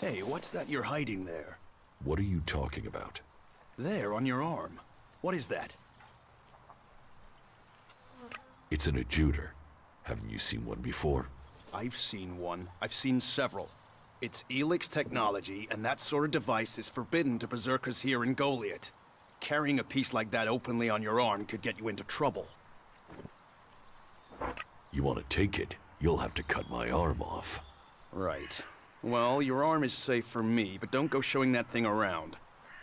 Hey, what's that you're hiding there? What are you talking about? There, on your arm. What is that? It's an adjuter. Haven't you seen one before? I've seen one. I've seen several. It's ELEX technology, and that sort of device is forbidden to berserkers here in Golиет. Carrying a piece like that openly on your arm could get you into trouble. You want to take it? You'll have to cut my arm off. Right. Well, your arm is safe for me, but don't go showing that thing around.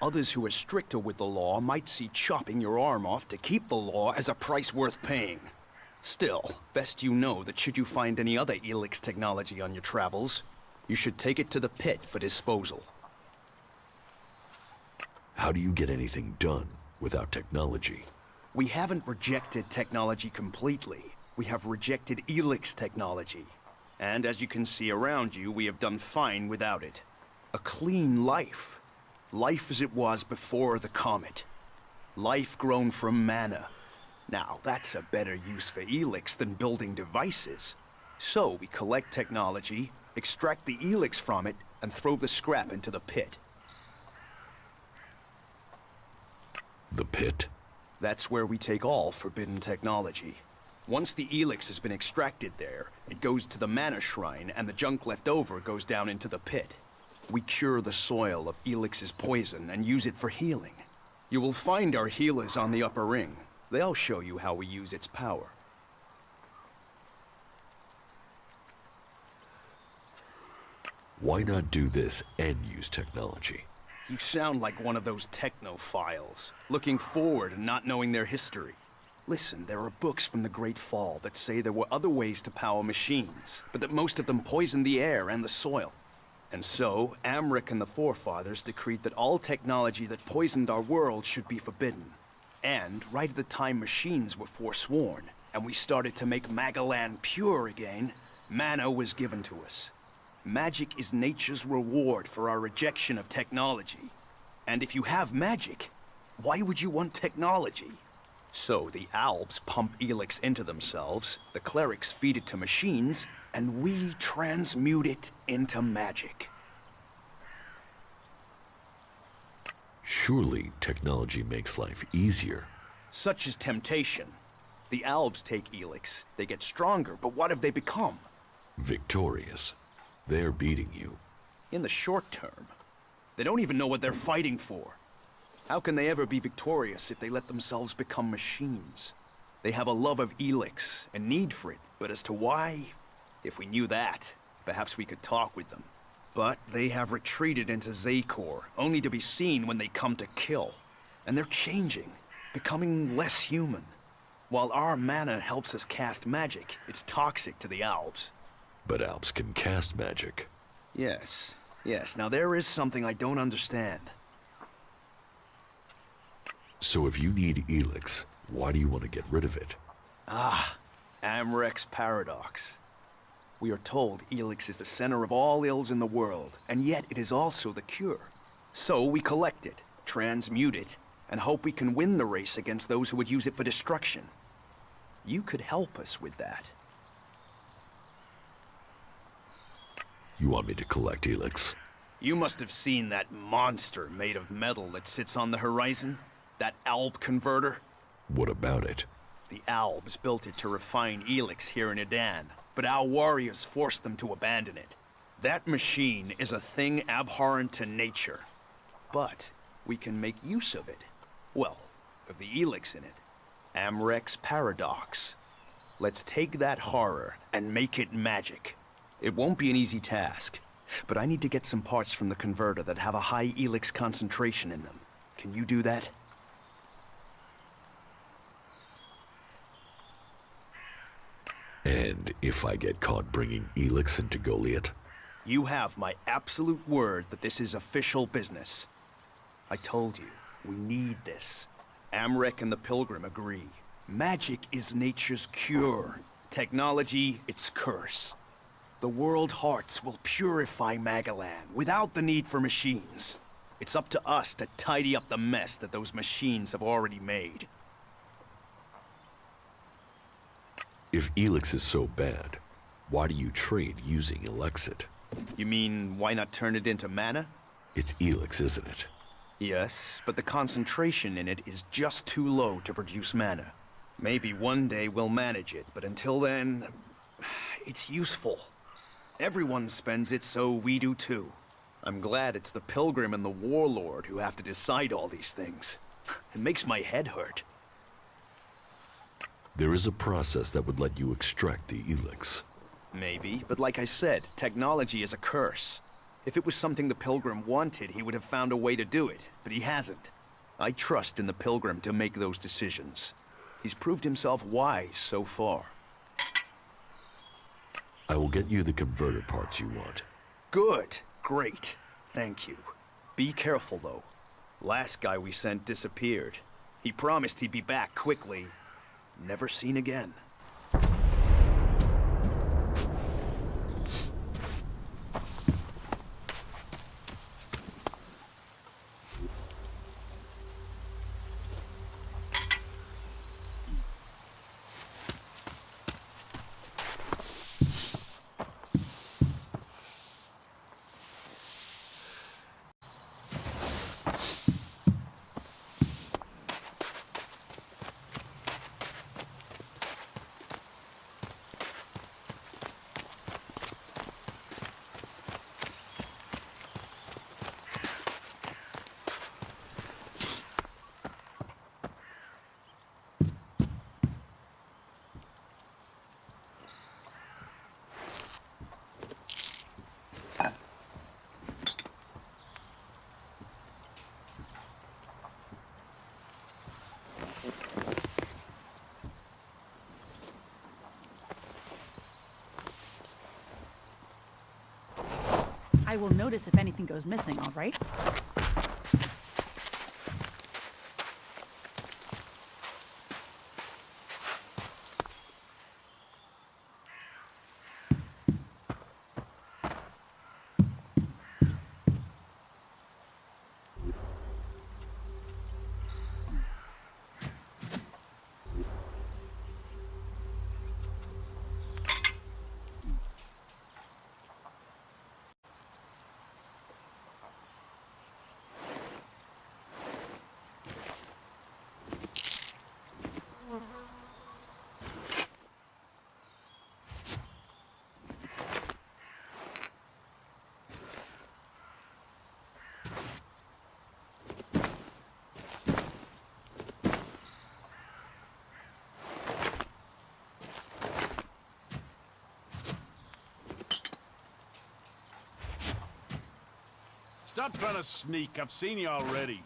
Others who are stricter with the law might see chopping your arm off to keep the law as a price worth paying. Still, best you know that should you find any other ELEX technology on your travels, you should take it to the pit for disposal. How do you get anything done without technology? We haven't rejected technology completely. We have rejected ELEX technology. And as you can see around you, we have done fine without it. A clean life. Life as it was before the comet. Life grown from mana. Now, that's a better use for ELEX than building devices. So we collect technology, extract the ELEX from it, and throw the scrap into the pit. The pit? That's where we take all forbidden technology. Once the ELEX has been extracted there, it goes to the mana shrine, and the junk left over goes down into the pit. We cure the soil of ELEX's poison and use it for healing. You will find our healers on the upper ring. They'll show you how we use its power. Why not do this and use technology? You sound like one of those technophiles, looking forward and not knowing their history. Listen, there are books from the Great Fall that say there were other ways to power machines, but that most of them poisoned the air and the soil. And so, Amric and the Forefathers decreed that all technology that poisoned our world should be forbidden. And right at the time machines were forsworn, and we started to make Magalan pure again, mana was given to us. Magic is nature's reward for our rejection of technology. And if you have magic, why would you want technology? So the Albs pump ELEX into themselves, the clerics feed it to machines, and we transmute it into magic. Surely technology makes life easier. Such is temptation. The Albs take ELEX, they get stronger, but what have they become? Victorious. They're beating you. In the short term. They don't even know what they're fighting for. How can they ever be victorious if they let themselves become machines? They have a love of ELEX, a need for it, but as to why, if we knew that, perhaps we could talk with them. But they have retreated into Zakor, only to be seen when they come to kill. And they're changing, becoming less human. While our mana helps us cast magic, it's toxic to the Albs. But Alps can cast magic. Yes. Now there is something I don't understand. So if you need ELEX, why do you want to get rid of it? Amric's paradox. We are told ELEX is the center of all ills in the world, and yet it is also the cure. So we collect it, transmute it, and hope we can win the race against those who would use it for destruction. You could help us with that. You want me to collect ELEX? You must have seen that monster made of metal that sits on the horizon? That Alb converter? What about it? The Albs built it to refine ELEX here in Edan, but our warriors forced them to abandon it. That machine is a thing abhorrent to nature. But we can make use of it. Well, of the ELEX in it. Amric's paradox. Let's take that horror and make it magic. It won't be an easy task, but I need to get some parts from the converter that have a high ELEX concentration in them. Can you do that? And if I get caught bringing ELEX into Golиет? You have my absolute word that this is official business. I told you, we need this. Amric and the Pilgrim agree. Magic is nature's cure. Technology, its curse. The world hearts will purify Magalan without the need for machines. It's up to us to tidy up the mess that those machines have already made. If ELEX is so bad, why do you trade using ELEXit? You mean, why not turn it into mana? It's ELEX, isn't it? Yes, but the concentration in it is just too low to produce mana. Maybe one day we'll manage it, but until then, it's useful. Everyone spends it, so we do too. I'm glad it's the Pilgrim and the Warlord who have to decide all these things. It makes my head hurt. There is a process that would let you extract the ELEX. Maybe, but like I said, technology is a curse. If it was something the Pilgrim wanted, he would have found a way to do it, but he hasn't. I trust in the Pilgrim to make those decisions. He's proved himself wise so far. I will get you the converter parts you want. Good. Great. Thank you. Be careful, though. Last guy we sent disappeared. He promised he'd be back quickly. Never seen again. I will notice if anything goes missing, all right? Stop trying to sneak. I've seen you already.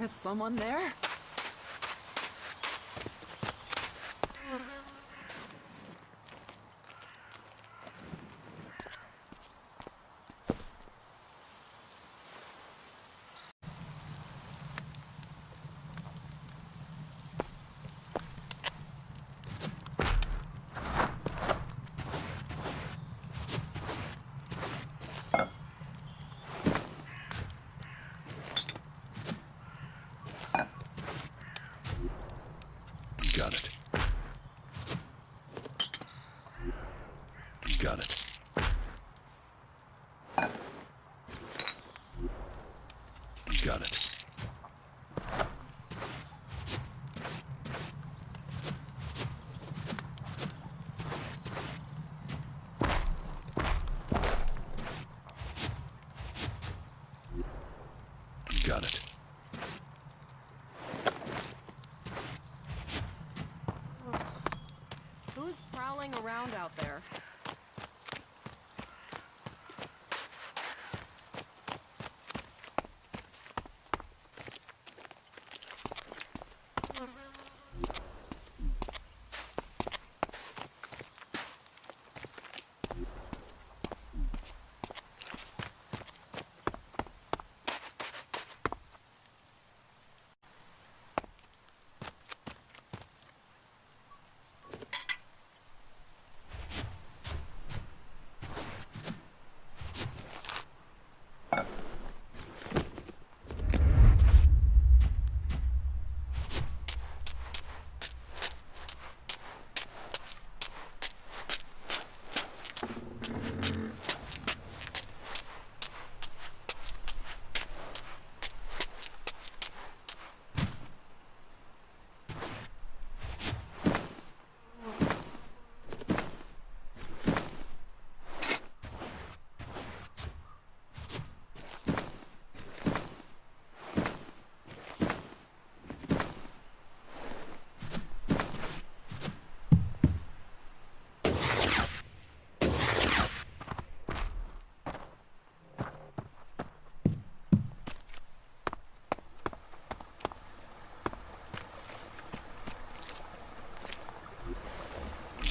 Is someone there? Got it. Got it. Got it. Got it. Who's prowling around out there?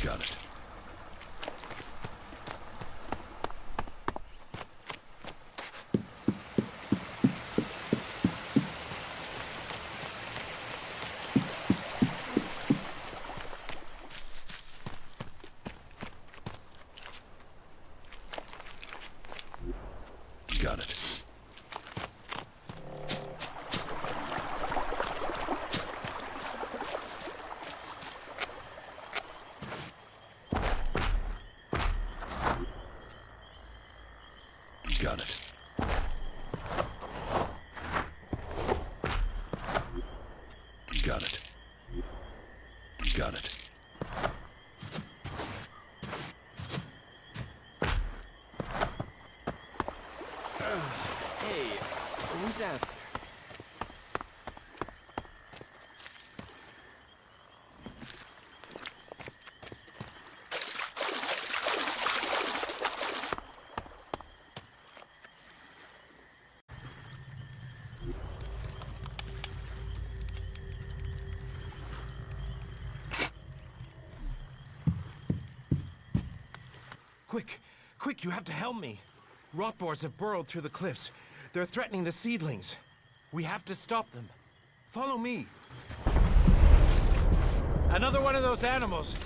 Got it. Got it. Got it. Got it. Got it. Hey, who's out there? Quick! Quick, you have to help me! Rotboars have burrowed through the cliffs. They're threatening the seedlings. We have to stop them. Follow me. Another one of those animals!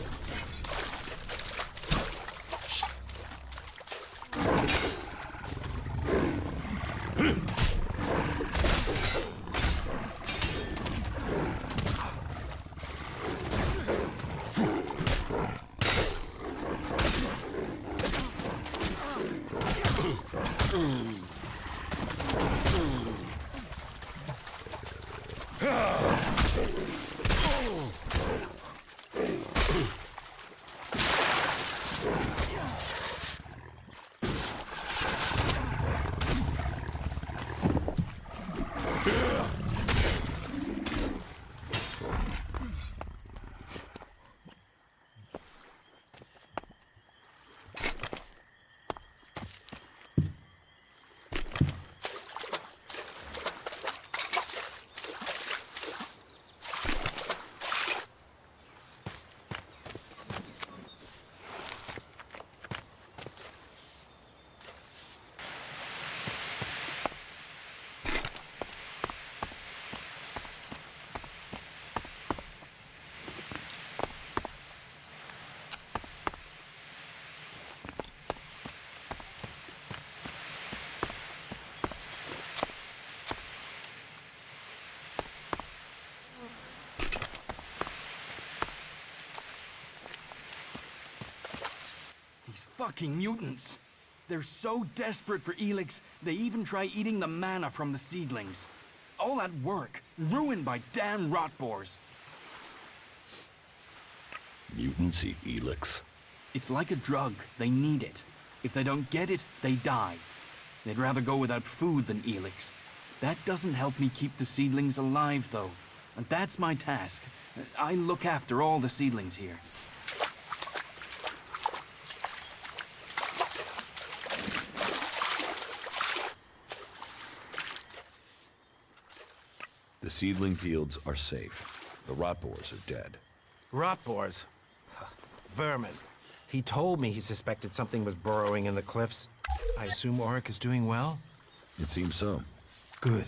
fucking mutants. They're so desperate for ELEX, they even try eating the mana from the seedlings. All that work, ruined by damn rotboars. Mutants eat ELEX. It's like a drug. They need it. If they don't get it, they die. They'd rather go without food than ELEX. That doesn't help me keep the seedlings alive, though. And that's my task. I look after all the seedlings here. The seedling fields are safe. The rotboars are dead. Rotboars? Vermin. He told me he suspected something was burrowing in the cliffs. I assume Auric is doing well? It seems so. Good.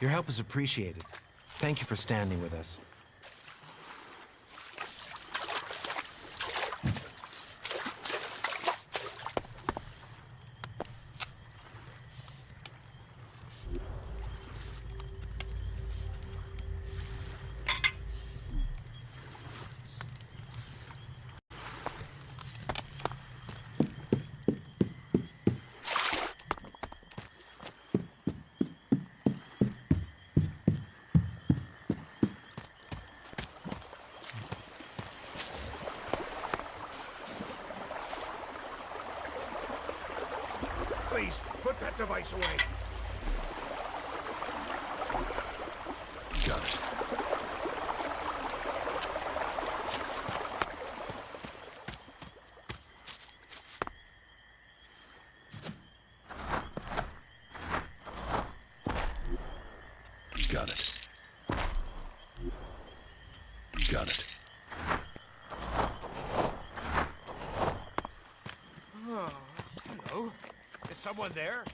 Your help is appreciated. Thank you for standing with us. Please, put that device away. Got it. Got it. Got it. Hello? Is someone there?